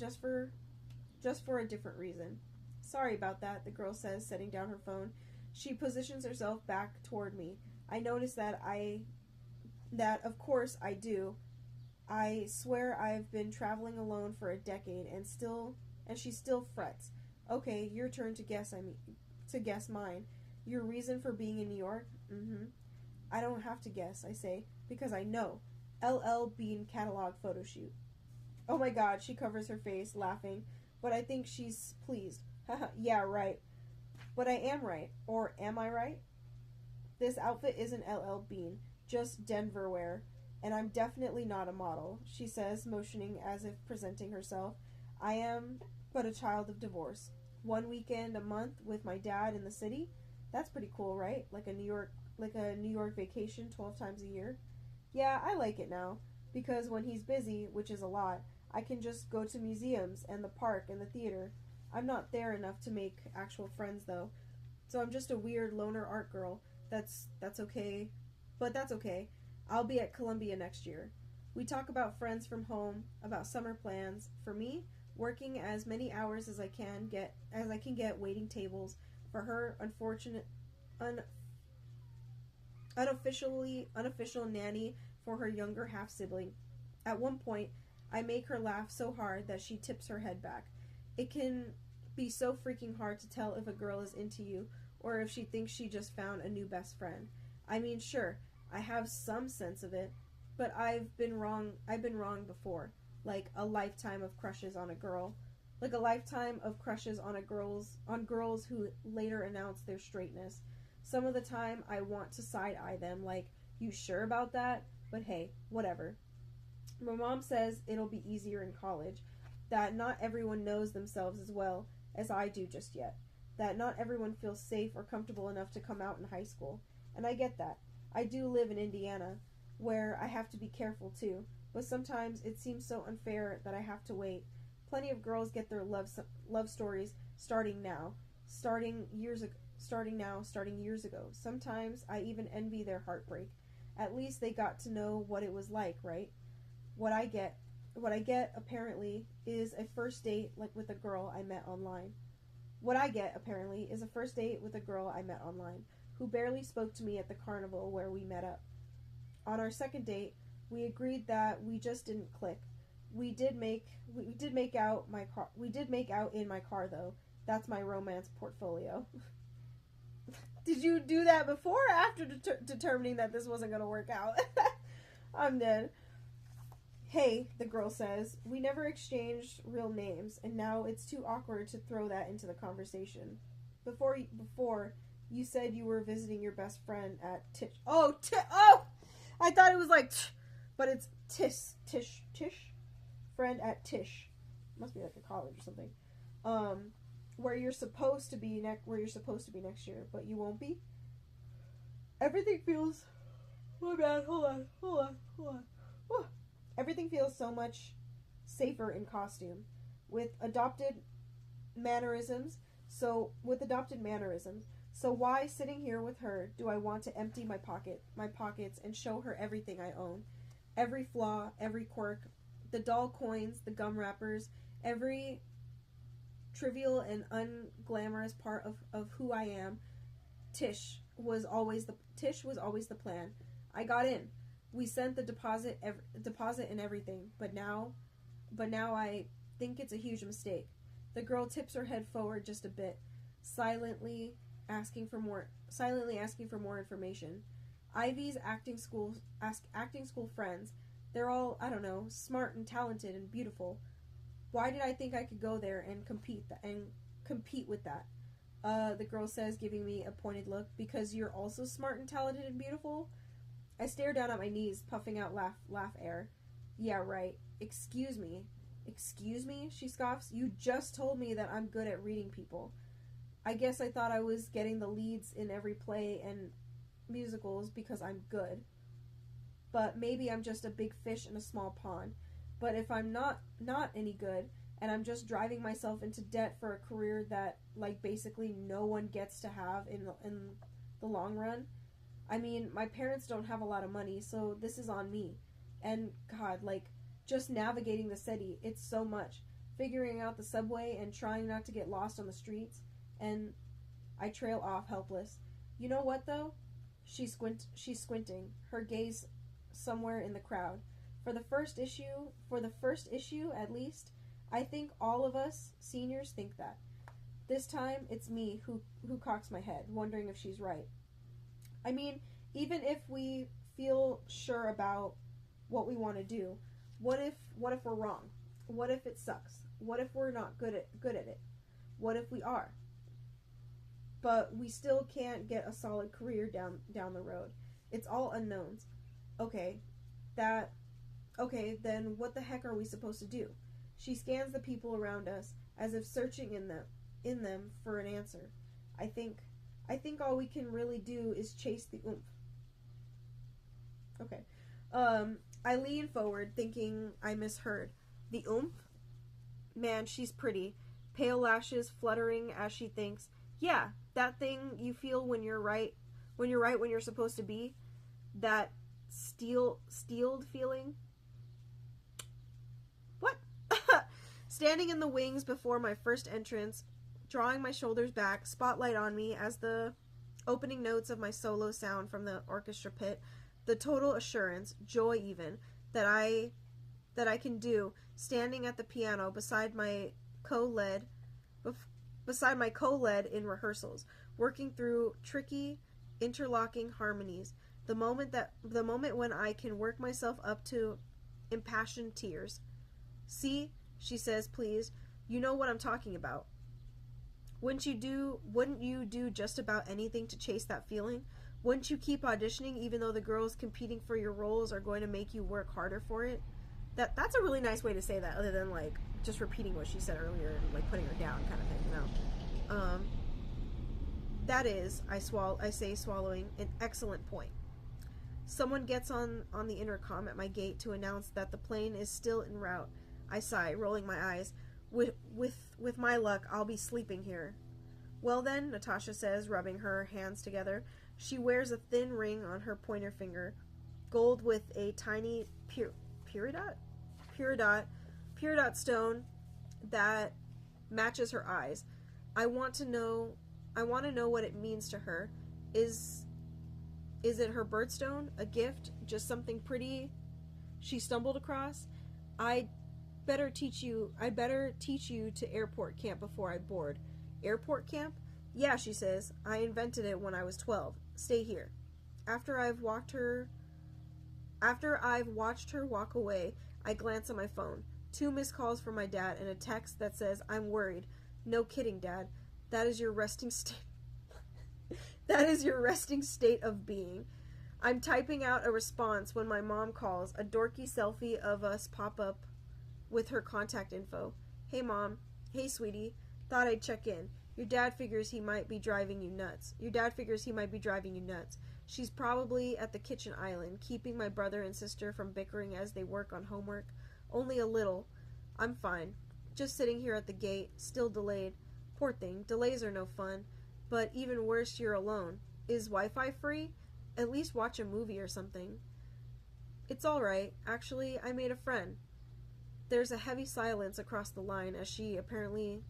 Sorry about that, the girl says, setting down her phone. She positions herself back toward me. I notice that of course I do. I swear I've been traveling alone for a decade and she still frets. Okay, your turn to guess mine. Your reason for being in New York? Mm-hmm. I don't have to guess, I say, because I know. LL Bean catalog photo shoot. Oh my god, she covers her face, laughing, but I think she's pleased. Haha, yeah, right. But I am right. Or am I right? This outfit isn't LL Bean, just Denver wear, and I'm definitely not a model, she says, motioning as if presenting herself. I am but a child of divorce. One weekend a month with my dad in the city? That's pretty cool, right? Like a New York vacation 12 times a year. Yeah, I like it now, because when he's busy, which is a lot, I can just go to museums and the park and the theater. I'm not there enough to make actual friends, though. So I'm just a weird loner art girl. That's okay. But that's okay. I'll be at Columbia next year. We talk about friends from home, about summer plans. For me, working as many hours as I can get waiting tables for her unofficial nanny for her younger half sibling. At one point, I make her laugh so hard that she tips her head back. It can be so freaking hard to tell if a girl is into you or if she thinks she just found a new best friend. I mean, sure, I have some sense of it, but I've been wrong before. Like a lifetime of crushes on a girl. Like a lifetime of crushes on girls who later announce their straightness. Some of the time I want to side-eye them like, you sure about that? But hey, whatever. My mom says it'll be easier in college, that not everyone knows themselves as well as I do just yet, that not everyone feels safe or comfortable enough to come out in high school. And I get that. I do live in Indiana, where I have to be careful too, but sometimes it seems so unfair that I have to wait. Plenty of girls get their love stories starting years ago. Sometimes I even envy their heartbreak. At least they got to know what it was like, right? What I get apparently is a first date like with a girl I met online. What I get apparently is a first date with a girl I met online who barely spoke to me at the carnival where we met up. On our second date, we agreed that we just didn't click. We did make out in my car though. That's my romance portfolio. Did you do that before or after determining that this wasn't going to work out? I'm dead. Hey, the girl says, we never exchanged real names, and now it's too awkward to throw that into the conversation. Before you said you were visiting your best friend at Tish. Oh, I thought it was like, but it's Tish. Friend at Tish. Must be like a college or something. Where you're supposed to be next year, but you won't be. Everything feels. My bad. Hold on. Whew. Everything feels so much safer in costume, with adopted mannerisms. So why, sitting here with her, do I want to empty my pockets, and show her everything I own, every flaw, every quirk, the doll coins, the gum wrappers, every trivial and unglamorous part of who I am. Tish was always the plan. I got in. We sent the deposit and everything, but now I think it's a huge mistake. The girl tips her head forward just a bit, silently asking for more information. Ivy's acting school friends, they're all, I don't know, smart and talented and beautiful. Why did I think I could go there and compete with that? The girl says, giving me a pointed look. Because you're also smart and talented and beautiful? I stare down at my knees, puffing out laugh air. Yeah, right. Excuse me. Excuse me? She scoffs. You just told me that I'm good at reading people. I guess I thought I was getting the leads in every play and musicals because I'm good. But maybe I'm just a big fish in a small pond. But if I'm not any good, and I'm just driving myself into debt for a career that, like, basically no one gets to have in the long run. I mean, my parents don't have a lot of money, so this is on me. And, God, like, just navigating the city, it's so much. Figuring out the subway and trying not to get lost on the streets. And I trail off helpless. You know what, though? She's squinting, her gaze somewhere in the crowd. For the first issue, at least, I think all of us seniors think that. This time, it's me who cocks my head, wondering if she's right. I mean, even if we feel sure about what we want to do, what if we're wrong? What if it sucks? What if we're not good at it? What if we are? But we still can't get a solid career down the road. It's all unknowns. Okay, then what the heck are we supposed to do? She scans the people around us as if searching in them for an answer. I think all we can really do is chase the oomph. Okay. I lean forward, thinking I misheard. The oomph? Man, she's pretty. Pale lashes fluttering as she thinks. Yeah, that thing you feel when you're right when you're supposed to be. That steeled feeling. What? Standing in the wings before my first entrance, drawing my shoulders back, spotlight on me as the opening notes of my solo sound from the orchestra pit, the total assurance, joy even, that I can do, standing at the piano beside my co-led in rehearsals, working through tricky, interlocking harmonies, the moment when I can work myself up to impassioned tears. See, she says, please, you know what I'm talking about. Wouldn't you do just about anything to chase that feeling? Wouldn't you keep auditioning even though the girls competing for your roles are going to make you work harder for it? That's a really nice way to say that, other than, like, just repeating what she said earlier and, like, putting her down kind of thing, you know? That is, I say, swallowing, an excellent point. Someone gets on the intercom at my gate to announce that the plane is still en route. I sigh, rolling my eyes. With my luck, I'll be sleeping here. Well then, Natasha says, rubbing her hands together. She wears a thin ring on her pointer finger, gold with a tiny peridot stone that matches her eyes. I want to know what it means to her. Is it her birthstone? A gift? Just something pretty she stumbled across? I better teach you to airport camp before I board. Airport camp? Yeah, she says. I invented it when I was 12. Stay here. After I've watched her walk away, I glance at my phone. 2 missed calls from my dad and a text that says, I'm worried. No kidding, Dad. That is your resting state. That is your resting state of being. I'm typing out a response when my mom calls. A dorky selfie of us pop up with her contact info. Hey, Mom. Hey, sweetie. Thought I'd check in. Your dad figures he might be driving you nuts. She's probably at the kitchen island, keeping my brother and sister from bickering as they work on homework. Only a little. I'm fine. Just sitting here at the gate, still delayed. Poor thing. Delays are no fun. But even worse, you're alone. Is Wi-Fi free? At least watch a movie or something. It's alright. Actually, I made a friend. There's a heavy silence across the line as she apparently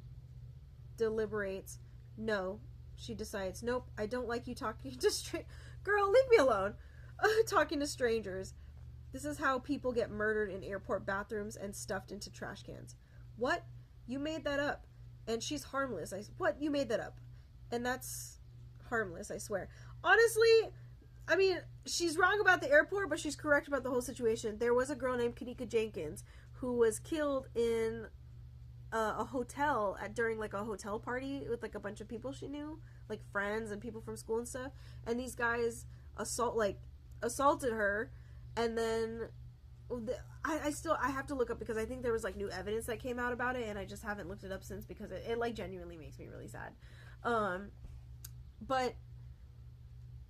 deliberates. No, she decides. Nope, I don't like you talking to Girl, leave me alone. Talking to strangers. This is how people get murdered in airport bathrooms and stuffed into trash cans. What? You made that up. And she's harmless. What? You made that up. And that's harmless, I swear. Honestly, I mean, she's wrong about the airport, but she's correct about the whole situation. There was a girl named Kanika Jenkins who was killed in a hotel during like a hotel party with like a bunch of people she knew, like friends and people from school and stuff. And these guys assaulted her, and then I have to look up because I think there was like new evidence that came out about it, and I just haven't looked it up since because it like genuinely makes me really sad. But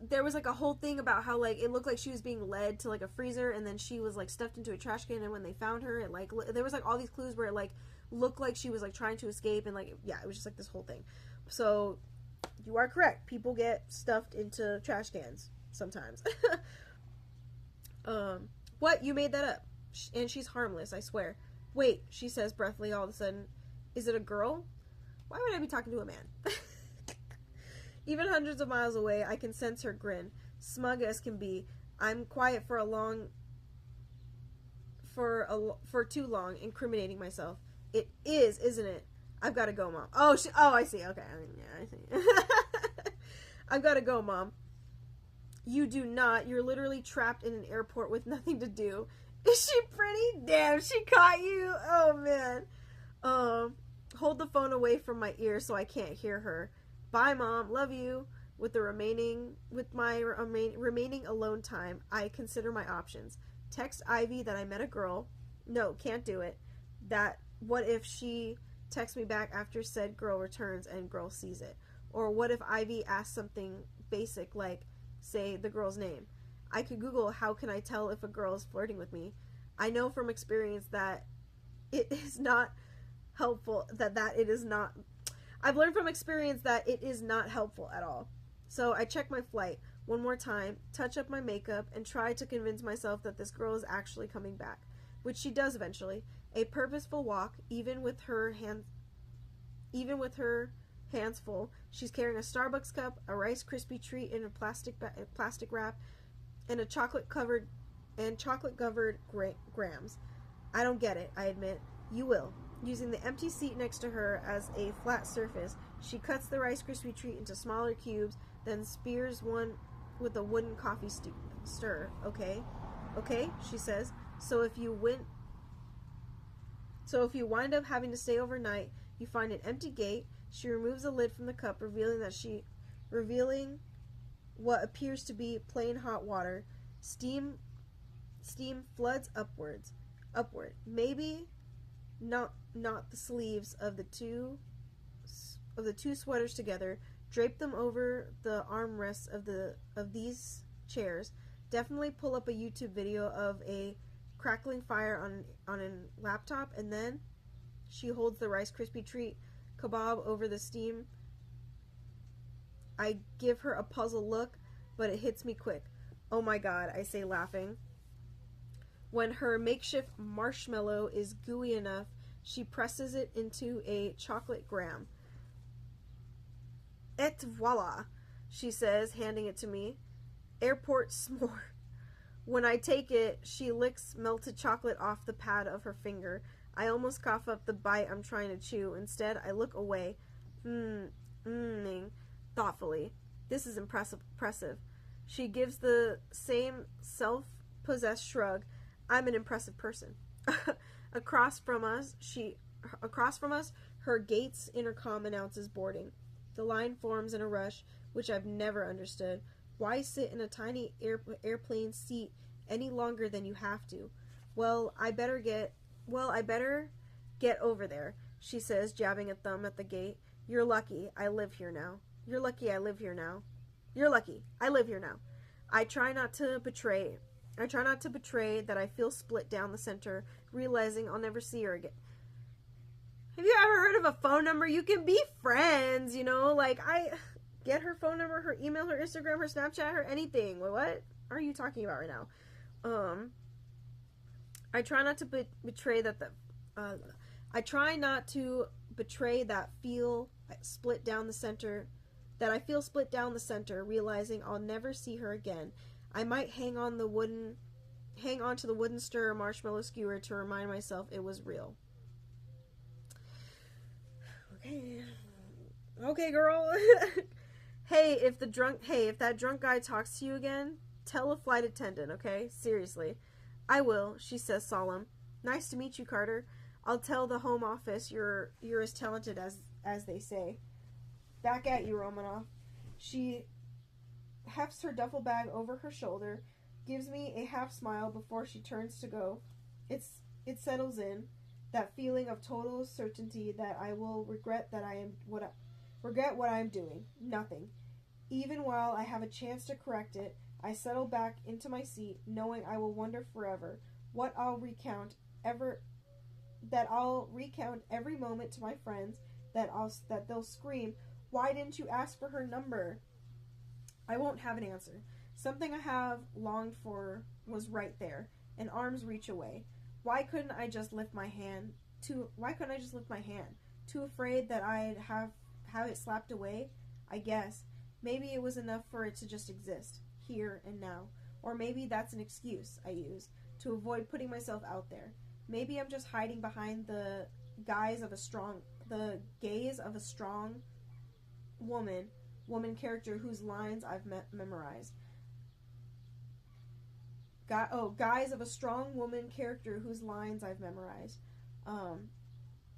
there was like a whole thing about how like it looked like she was being led to like a freezer, and then she was like stuffed into a trash can, and when they found her, it like there was like all these clues where it like looked like she was like trying to escape, and like yeah, it was just like this whole thing. So you are correct, people get stuffed into trash cans sometimes. What? You made that up. And she's harmless, I swear. Wait, she says breathily all of a sudden. Is it a girl? Why would I be talking to a man? Even hundreds of miles away, I can sense her grin. Smug as can be. I'm quiet for too long, incriminating myself. It is, isn't it? I've got to go, Mom. Oh, I see. Okay. Yeah, I see. I've got to go, Mom. You do not. You're literally trapped in an airport with nothing to do. Is she pretty? Damn, she caught you. Oh, man. Hold the phone away from my ear so I can't hear her. Bye, Mom. Love you. With my remaining alone time, I consider my options. Text Ivy that I met a girl. No, can't do it. What if she texts me back after said girl returns and girl sees it? Or what if Ivy asks something basic like, say, the girl's name? I could Google how can I tell if a girl is flirting with me. I know from experience that it is not helpful, I've learned from experience that it is not helpful at all. So I check my flight one more time, touch up my makeup, and try to convince myself that this girl is actually coming back, which she does eventually. A purposeful walk, even with her hands full. She's carrying a Starbucks cup, a Rice Krispie treat in a plastic wrap, and chocolate covered grams. I don't get it, I admit. You will. Using the empty seat next to her as a flat surface, she cuts the Rice Krispie treat into smaller cubes, then spears one with a wooden coffee stir. Okay, she says. So if you wind up having to stay overnight, you find an empty gate. She removes the lid from the cup, revealing what appears to be plain hot water. Steam floods upward. Maybe not the sleeves of the two sweaters together. Drape them over the armrests of these chairs. Definitely pull up a YouTube video of a crackling fire on a laptop, and then she holds the Rice Krispie treat kebab over the steam. I give her a puzzled look, but it hits me quick. Oh my god, I say, laughing. When her makeshift marshmallow is gooey enough, she presses it into a chocolate graham. Et voila, she says, handing it to me. Airport s'more. When I take it, she licks melted chocolate off the pad of her finger. I almost cough up the bite I'm trying to chew. Instead, I look away, thoughtfully. This is impressive. She gives the same self-possessed shrug. I'm an impressive person. Across from us, her gate's intercom announces boarding. The line forms in a rush, which I've never understood. Why sit in a tiny airplane seat any longer than you have to? Well, I better get over there, she says, jabbing a thumb at the gate. You're lucky I live here now. You're lucky I live here now. You're lucky I live here now. I try not to betray that I feel split down the center, realizing I'll never see her again. Have you ever heard of a phone number? You can be friends, like I get her phone number, her email, her Instagram, her Snapchat, her anything. What are you talking about right now? I try not to betray that feel split down the center, realizing I'll never see her again. I might hang on to the wooden stir marshmallow skewer to remind myself it was real. Okay, girl. Hey, if that drunk guy talks to you again, tell a flight attendant, okay? Seriously. I will, she says, solemn. Nice to meet you, Carter. I'll tell the home office you're as talented as they say. Back at you, Romanoff. She hefts her duffel bag over her shoulder, gives me a half smile before she turns to go. It settles in, that feeling of total certainty that I will regret what I am doing. Nothing. Even while I have a chance to correct it, I settle back into my seat, knowing I will wonder forever what I'll recount every moment to my friends, that they'll scream, "Why didn't you ask for her number?" I won't have an answer. Something I have longed for was right there, an arm's reach away. Why couldn't I just lift my hand? Too afraid that I'd have it slapped away? I guess. Maybe it was enough for it to just exist, here and now. Or maybe that's an excuse I use to avoid putting myself out there. Maybe I'm just hiding behind the gaze of a strong woman character whose lines I've memorized. Guise of a strong woman character whose lines I've memorized,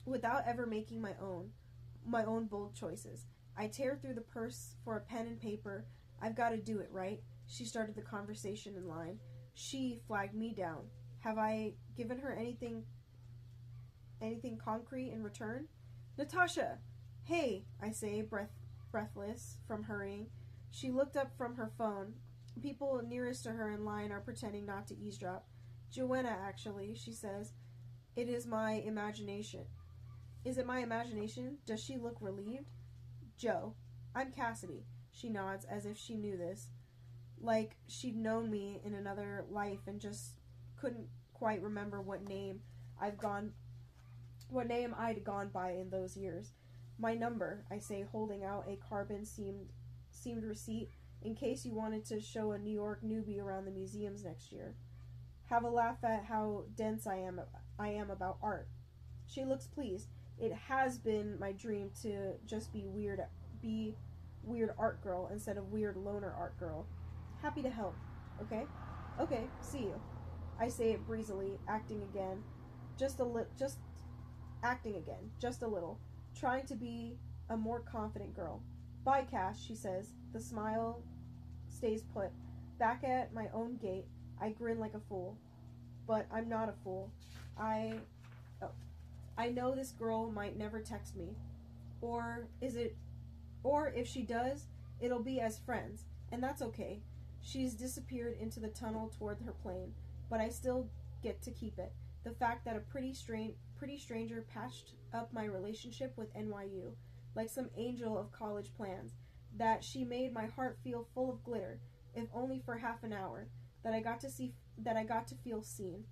without ever making my own bold choices. I tear through the purse for a pen and paper. I've got to do it, right? She started the conversation in line. She flagged me down. Have I given her anything concrete in return? Natasha! Hey, I say, breathless from hurrying. She looked up from her phone. People nearest to her in line are pretending not to eavesdrop. Joanna, actually, she says. It is my imagination. Is it my imagination? Does she look relieved? Joe. I'm Cassidy. She nods as if she knew this. Like she'd known me in another life and just couldn't quite remember what name I'd gone by in those years. My number, I say, holding out a carbon seamed receipt in case you wanted to show a New York newbie around the museums next year. Have a laugh at how dense I am about art. She looks pleased. It has been my dream to just be weird art girl instead of weird loner art girl. Happy to help. Okay? Okay, see you. I say it breezily, acting again, just a little, trying to be a more confident girl. Bye, Cash, she says. The smile stays put. Back at my own gate, I grin like a fool. But I'm not a fool. I know this girl might never text me. Or if she does, it'll be as friends, and that's okay. She's disappeared into the tunnel toward her plane, but I still get to keep it. The fact that a pretty stranger patched up my relationship with NYU, like some angel of college plans, that she made my heart feel full of glitter, if only for half an hour, that I got to feel seen.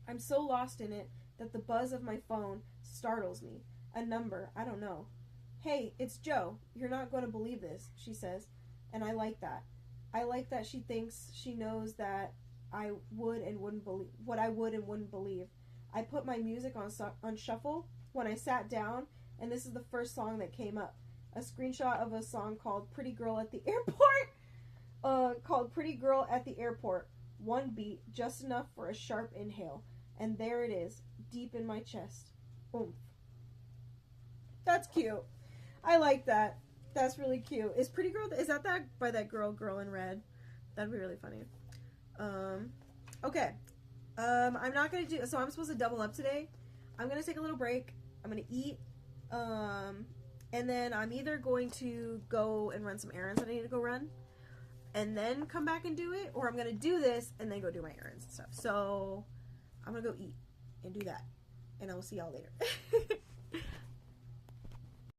I'm so lost in it that the buzz of my phone startles me. A number, I don't know. Hey, it's Joe. You're not going to believe this, she says, and I like that. I like that she thinks she knows that I would and wouldn't believe what I would and wouldn't believe. I put my music on shuffle when I sat down, and this is the first song that came up. A screenshot of a song called Pretty Girl at the Airport. One beat, just enough for a sharp inhale. And there it is, deep in my chest. Oomph. That's cute. I like that. That's really cute. Is Pretty Girl, is that by that girl in red? That'd be really funny. Okay. I'm not gonna do, so I'm supposed to double up today. I'm gonna take a little break. I'm gonna eat. And then I'm either going to go and run some errands that I need to go run, and then come back and do it, or I'm gonna do this and then go do my errands and stuff. So I'm gonna go eat and do that, and I will see y'all later.